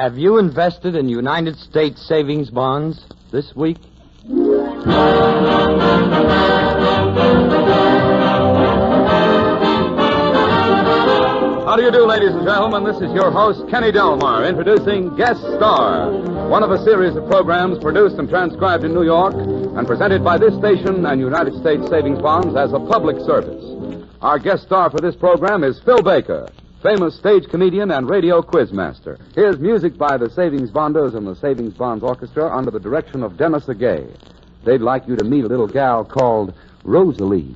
Have you invested in United States savings bonds this week? How do you do, ladies and gentlemen? This is your host, Kenny Delmar, introducing Guest Star, one of a series of programs produced and transcribed in New York and presented by this station and United States Savings Bonds as a public service. Our guest star for this program is Phil Baker, famous stage comedian and radio quizmaster. Here's music by the Savings Bonders and the Savings Bonds Orchestra under the direction of Dennis Agay. They'd like you to meet a little gal called Rosalie.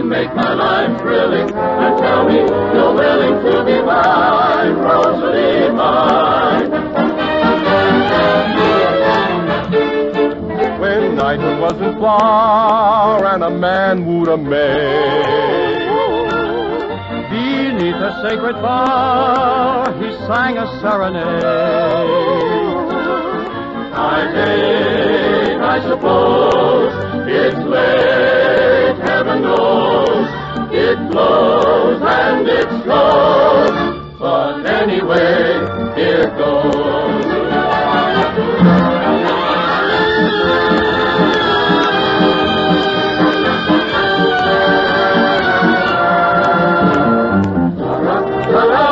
Make my life thrilling and tell me you're willing to be mine, Rosalie mine. When night wasn't far and a man wooed a maid, beneath a sacred bar he sang a serenade. I think, I suppose, it's late, heaven knows, it blows and it slows, but anyway, here goes. La-ra,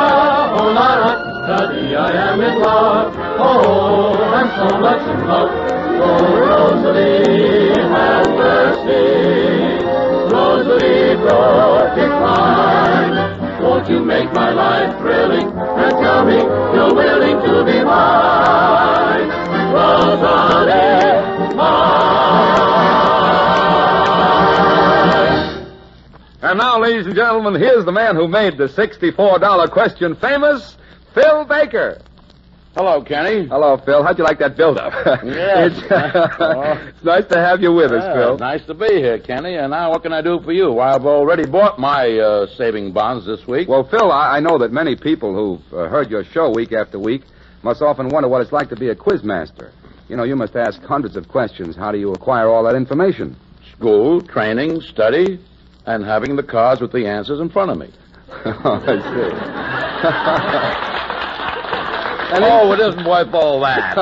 oh la-ra, study, I am in love, oh, I'm so much in love, oh, Rosalie, have mercy. Rosalie, don't decline. Won't you make my life thrilling and tell me you're willing to be mine? Rosalie, mine. And now, ladies and gentlemen, here's the man who made the $64 question famous, Phil Baker. Hello, Kenny. Hello, Phil. How'd you like that build-up? Yes. It's nice to have you with us, Phil. Nice to be here, Kenny. And now what can I do for you? Well, I've already bought my saving bonds this week. Well, Phil, I know that many people who've heard your show week after week must often wonder what it's like to be a quizmaster. You know, you must ask hundreds of questions. How do you acquire all that information? School, training, study, and having the cards with the answers in front of me. Oh, I see. And it isn't worth all that.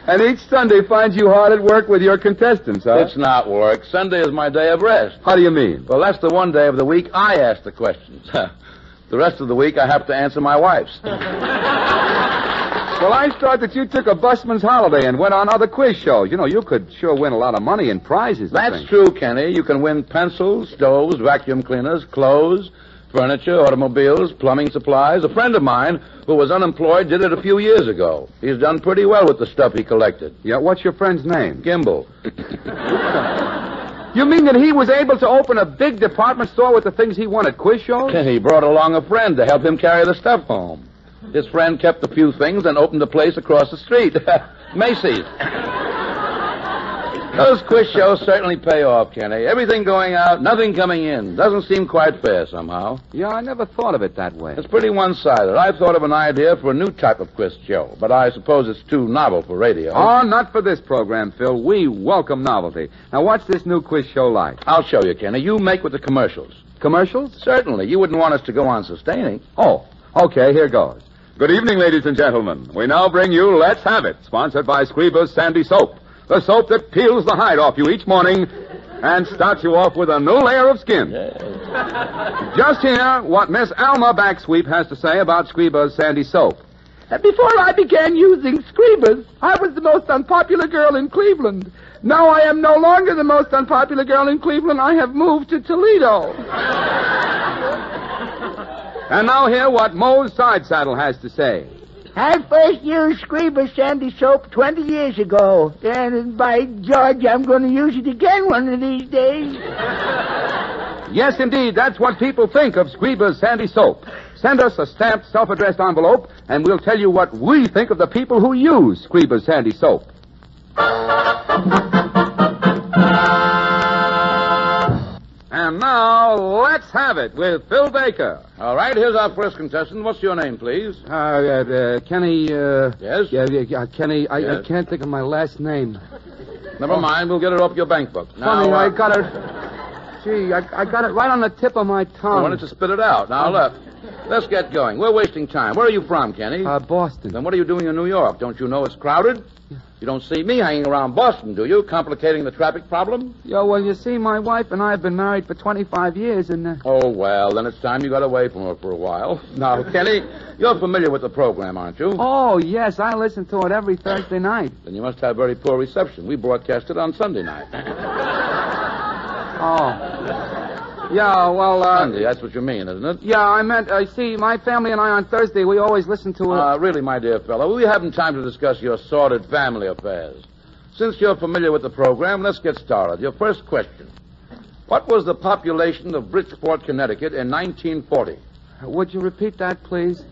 And each Sunday finds you hard at work with your contestants, huh? It's not work. Sunday is my day of rest. How do you mean? Well, that's the one day of the week I ask the questions. The rest of the week I have to answer my wife's. Well, I thought that you took a busman's holiday and went on other quiz shows. You know, you could sure win a lot of money in prizes. That's true, Kenny. You can win pencils, stoves, vacuum cleaners, clothes, furniture, automobiles, plumbing supplies. A friend of mine who was unemployed did it a few years ago. He's done pretty well with the stuff he collected. Yeah, what's your friend's name? Gimbal. You mean that he was able to open a big department store with the things he wanted, quiz shows? He brought along a friend to help him carry the stuff home. His friend kept a few things and opened a place across the street. Macy's. Those quiz shows certainly pay off, Kenny. Everything going out, nothing coming in. Doesn't seem quite fair somehow. Yeah, I never thought of it that way. It's pretty one-sided. I've thought of an idea for a new type of quiz show, but I suppose it's too novel for radio. Oh, not for this program, Phil. We welcome novelty. Now, what's this new quiz show like? I'll show you, Kenny. You make with the commercials. Commercials? Certainly. You wouldn't want us to go on sustaining. Oh, okay, here goes. Good evening, ladies and gentlemen. We now bring you Let's Have It, sponsored by Scriba's Sandy Soap. The soap that peels the hide off you each morning and starts you off with a new layer of skin. Just hear what Miss Alma Backsweep has to say about Scriba's Sandy Soap. Before I began using Scriba's, I was the most unpopular girl in Cleveland. Now I am no longer the most unpopular girl in Cleveland. I have moved to Toledo. And now hear what Mose Sidesaddle has to say. I first used Scriba's Sandy Soap 20 years ago. And by George, I'm going to use it again one of these days. Yes, indeed. That's what people think of Scriba's Sandy Soap. Send us a stamped, self-addressed envelope, and we'll tell you what we think of the people who use Scriba's Sandy Soap. And now, let's have it with Phil Baker. All right, here's our first contestant. What's your name, please? Kenny, Yes? Yeah, Kenny, I Yes? can't think of my last name. Never mind, we'll get it off your bank book. Now, Funny, I got it. Gee, I got it right on the tip of my tongue. why don't you spit it out? Now, look, let's get going. We're wasting time. Where are you from, Kenny? Boston. Then what are you doing in New York? Don't you know it's crowded? You don't see me hanging around Boston, do you? Complicating the traffic problem? Well, you see, my wife and I have been married for 25 years, and... Oh, well, then it's time you got away from her for a while. Now, Kenny, you're familiar with the program, aren't you? Oh, yes, I listen to it every Thursday night. Then you must have very poor reception. We broadcast it on Sunday night. Oh. Yeah, well, Sunday, that's what you mean, isn't it? Yeah, I meant, see, my family and I on Thursday, we always listen to it. Really, my dear fellow, we haven't time to discuss your sordid family affairs. Since you're familiar with the program, let's get started. Your first question. What was the population of Bridgeport, Connecticut in 1940? Would you repeat that, please?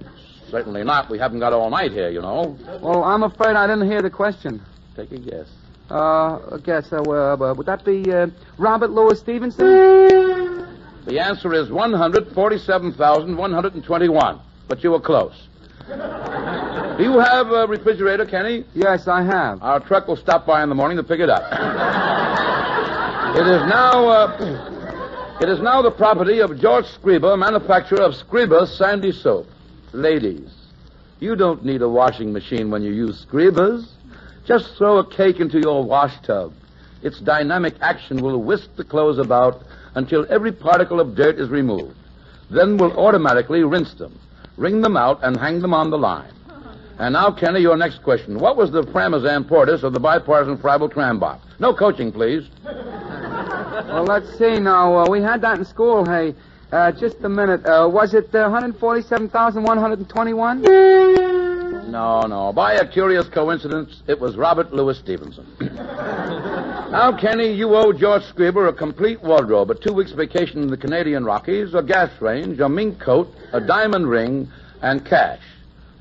Certainly not. We haven't got all night here, you know. Well, I'm afraid I didn't hear the question. Take a guess. Would that be Robert Louis Stevenson? The answer is 147,121, but you were close. Do you have a refrigerator, Kenny? Yes, I have. Our truck will stop by in the morning to pick it up. It is now the property of George Scriba, manufacturer of Scriba Sandy Soap. Ladies, you don't need a washing machine when you use Scribas. Just throw a cake into your wash tub. Its dynamic action will whisk the clothes about until every particle of dirt is removed. Then we'll automatically rinse them, wring them out, and hang them on the line. And now, Kenny, your next question. What was the Parmesan portus of the bipartisan Freiburg tram box? No coaching, please. Well, let's see now. We had that in school, hey. Just a minute. Was it 147,121? No. By a curious coincidence, it was Robert Louis Stevenson. Now, Kenny, you owe George Scriba a complete wardrobe, a 2 weeks vacation in the Canadian Rockies, a gas range, a mink coat, a diamond ring, and cash.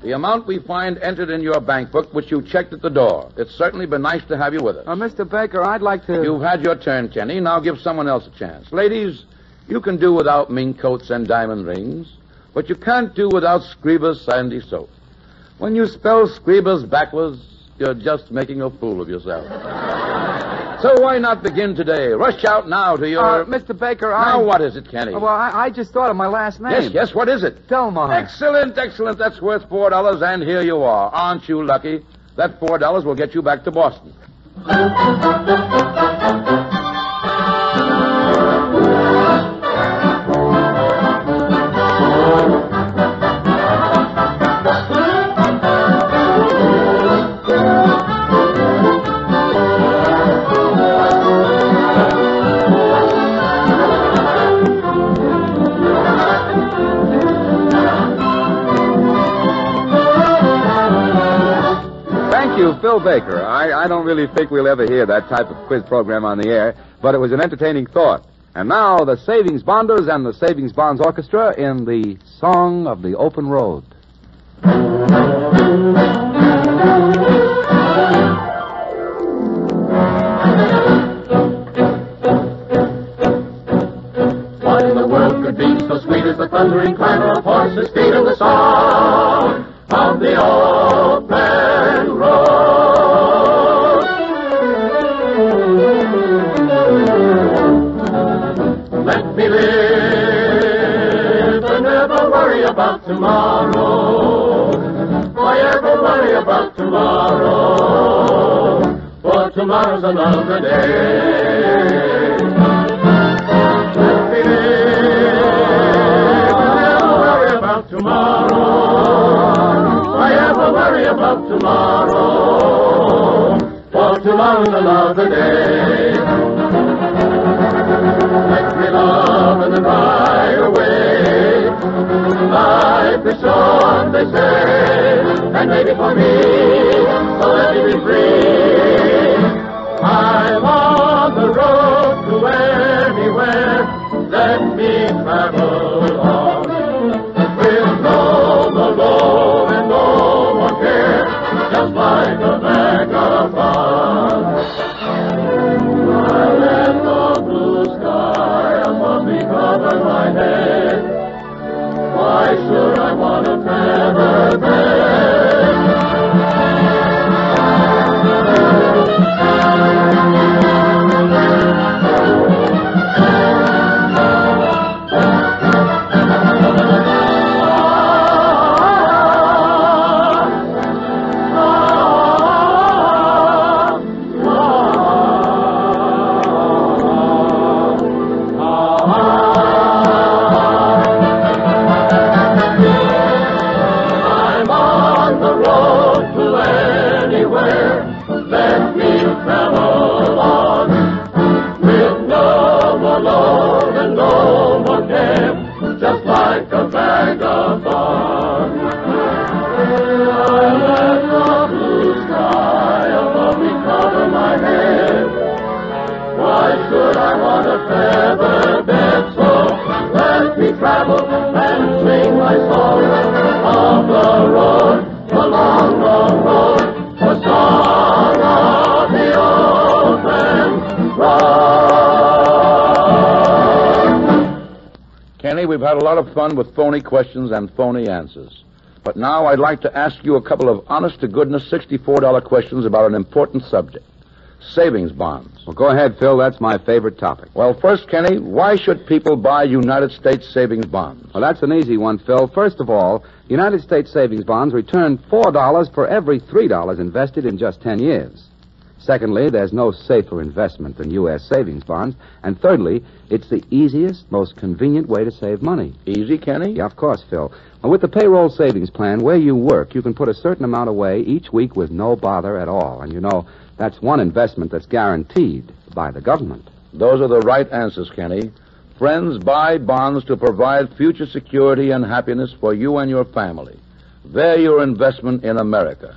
The amount we find entered in your bank book, which you checked at the door. It's certainly been nice to have you with us. Mr. Baker, I'd like to... You've had your turn, Kenny. Now give someone else a chance. Ladies, you can do without mink coats and diamond rings, but you can't do without Scriba's Sandy Soap. When you spell Scriba's backwards, you're just making a fool of yourself. So why not begin today? Rush out now to your... Mr. Baker, Now what is it, Kenny? Well, I just thought of my last name. Yes, what is it? Delmar. Excellent. That's worth $4, and here you are. Aren't you lucky? That $4 will get you back to Boston. Phil Baker. I don't really think we'll ever hear that type of quiz program on the air, but it was an entertaining thought. And now, the Savings Bonders and the Savings Bonds Orchestra in the Song of the Open Road. What in the world could be so sweet as the thundering clamor of horses' feet and the song of the open road? Let me live and never worry about tomorrow. Why ever worry about tomorrow? For tomorrow's another day. Let me live and never worry about tomorrow. Why ever worry about tomorrow? For tomorrow's another day. Let me love and then ride away. Life is short, they say, and maybe for me, so let me be free. I'm on the road to anywhere. Let me travel on, with no alone and no one care, just like a vagabond. should I want a feather bed? So let me travel and sing my song of the road, the long, long road, the song of the open road. Kenny, we've had a lot of fun with phony questions and phony answers. But now I'd like to ask you a couple of honest-to-goodness $64 questions about an important subject. Savings bonds. Well, go ahead, Phil. That's my favorite topic. Well, first, Kenny, why should people buy United States savings bonds? Well, that's an easy one, Phil. First of all, United States savings bonds return $4 for every $3 invested in just 10 years. Secondly, there's no safer investment than U.S. savings bonds. And thirdly, it's the easiest, most convenient way to save money. Easy, Kenny? Yeah, of course, Phil. Now, with the payroll savings plan, where you work, you can put a certain amount away each week with no bother at all. And you know, that's one investment that's guaranteed by the government. Those are the right answers, Kenny. Friends buy bonds to provide future security and happiness for you and your family. They're your investment in America.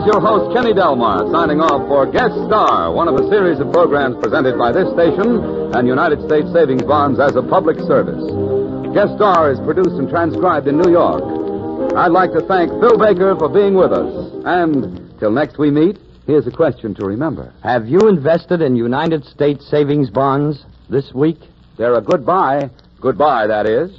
Your host, Kenny Delmar, signing off for Guest Star, one of a series of programs presented by this station and United States Savings Bonds as a public service. Guest Star is produced and transcribed in New York. I'd like to thank Phil Baker for being with us. And till next we meet, here's a question to remember. Have you invested in United States savings bonds this week? They're a good buy. Goodbye, that is.